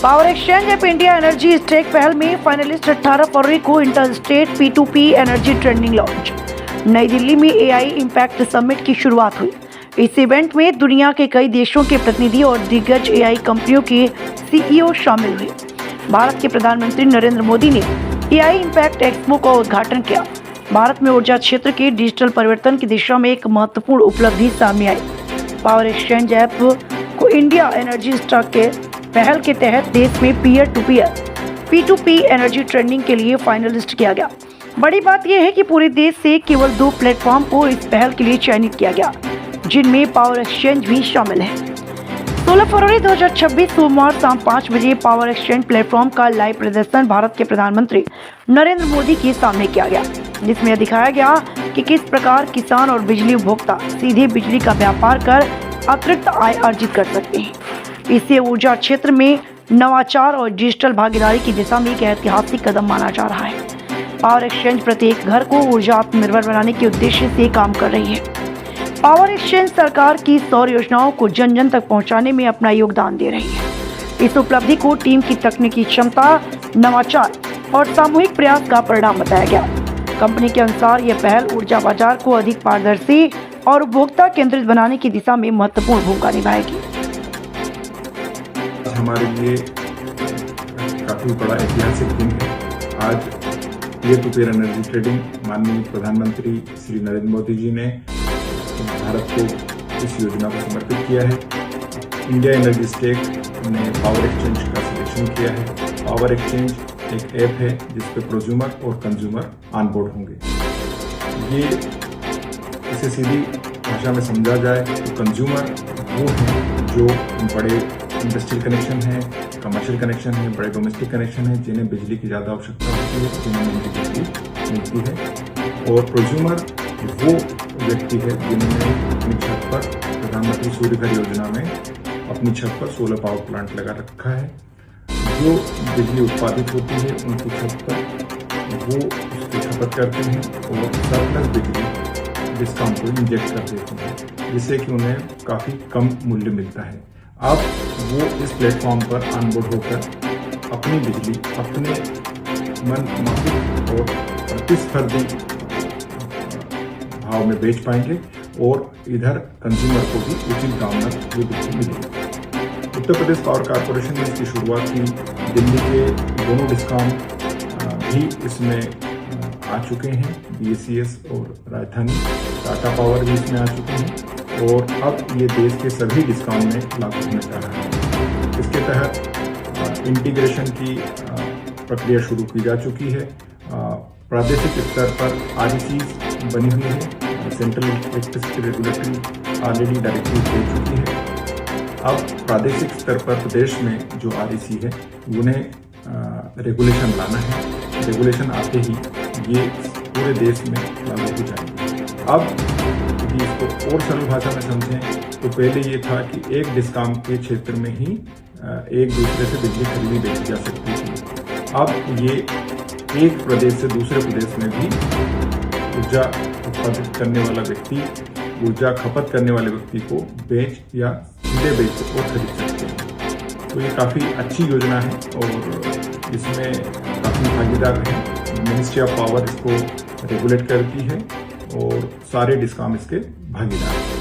Power exchange app India energy stack पहल में finalist 18 फरवरी को interstate P2P energy trending launch. नई दिल्ली में AI इम्पैक्ट समिट की शुरुआत हुई। इस इवेंट में दुनिया के कई देशों के प्रतिनिधि और दिग्गज AI कंपनियों के CEO शामिल हुए। भारत के प्रधानमंत्री नरेंद्र मोदी ने AI इम्पैक्ट एक्सपो का उद्घाटन किया। भारत में ऊर्जा क्षेत्र के डिजिटल परिवर्तन की दिशा में एक महत्वपूर्ण उपलब्धि सामने आई। पावर एक्सचेंज ऐप को इंडिया एनर्जी स्टॉक के पहल के तहत देश में peer to peer P2P energy trending के लिए फाइनलिस्ट किया गया। बड़ी बात यह है कि पूरे देश से केवल 2 प्लेटफॉर्म को इस पहल के लिए चयनित किया गया, जिनमें पावर एक्सचेंज भी शामिल है। 16 फरवरी 2026 सोमवार शाम 5 बजे पावर एक्सचेंज प्लेटफॉर्म का लाइव प्रदर्शन भारत के प्रधानमंत्री नरेंद्र मोदी के सामने किया गया, जिसमें दिखाया गया कि किस प्रकार किसान और बिजली उपभोक्ता सीधे बिजली का व्यापार कर अतिरिक्त आय अर्जित कर सकते हैं। इससे ऊर्जा क्षेत्र में नवाचार और डिजिटल भागीदारी की दिशा में एक ऐतिहासिक कदम माना जा रहा है। पावर एक्सचेंज प्रत्येक घर को ऊर्जा आत्मनिर्भर बनाने के उद्देश्य से काम कर रही है। पावर एक्सचेंज सरकार की सौर योजनाओं को जन जन तक पहुंचाने में अपना योगदान दे रही है। इस उपलब्धि को टीम की तकनीकी क्षमता, नवाचार और सामूहिक प्रयास का परिणाम बताया गया। कंपनी के अनुसार यह पहल ऊर्जा बाजार को अधिक पारदर्शी और उपभोक्ता केंद्रित बनाने की दिशा में महत्वपूर्ण भूमिका निभाएगी। हमारे लिए काफी बड़ा ऐतिहासिक दिन है। आज peer to peer energy trading माननीय प्रधानमंत्री श्री नरेंद्र मोदी जी ने भारत को इस योजना को समर्पित किया है। इंडिया एनर्जी स्टेक ने पावर एक्सचेंज का सिलेक्शन किया है। पावर एक्सचेंज एक ऐप है जिसपे प्रोज्यूमर और कंज्यूमर ऑनबोर्ड होंगे। ये इसे सीधी भाषा में समझा जाए तो कंज्यूमर वो हैं जो बड़े इंडस्ट्रियल कनेक्शन है, कमर्शियल कनेक्शन है, बड़े डोमेस्टिक कनेक्शन है, जिन्हें बिजली की ज़्यादा आवश्यकता होती है, जिन्हें महंगी बिजली मिलती है। और प्रोज्यूमर वो व्यक्ति है जिन्होंने अपनी छत पर प्रधानमंत्री सूर्य घर योजना में अपनी छत पर सोलर पावर प्लांट लगा रखा है। जो बिजली उत्पादित होती है उनकी छत पर वो उसकी खपत करते हैं और सरप्लस बिजली डिस्काउंट को इंजेक्ट कर देते हैं, जिससे कि उन्हें काफ़ी कम मूल्य मिलता है। अब वो इस प्लेटफॉर्म पर ऑनबोर्ड होकर अपनी बिजली अपने मन माफिक और प्रतिस्पर्धी भाव में बेच पाएंगे और इधर कंज्यूमर को भी उचित दाम में ये बिजली मिलेगी। उत्तर प्रदेश पावर कॉर्पोरेशन ने इसकी शुरुआत की। दिल्ली के दोनों डिस्कॉम भी इसमें आ चुके हैं, BSES और राजधानी टाटा पावर भी इसमें आ चुके हैं और अब ये देश के सभी डिस्कॉम में लागू होने जा रहा है। इसके तहत इंटीग्रेशन की प्रक्रिया शुरू की जा चुकी है। प्रादेशिक स्तर पर RECs बनी हुई है। Central electricity regulatory already directive दे चुकी है। अब प्रादेशिक स्तर पर प्रदेश में जो REC है उन्हें रेगुलेशन लाना है। रेगुलेशन आते ही ये पूरे देश में लागू हो जाएगी। अब यदि इसको और सरल भाषा में समझें तो पहले ये था कि एक डिस्कॉम के क्षेत्र में ही एक दूसरे से बिजली खरीदी बेची जा सकती थी। अब ये एक प्रदेश से दूसरे प्रदेश में भी ऊर्जा उत्पादित करने वाला व्यक्ति, ऊर्जा खपत करने वाले व्यक्ति को बेच या सीधे बेच और खरीद सकते हैं। तो ये काफ़ी अच्छी योजना है और इसमें काफ़ी भागीदार हैं। मिनिस्ट्री ऑफ पावर इसको रेगुलेट करती है और सारे डिस्कॉम इसके भागीदार हैं।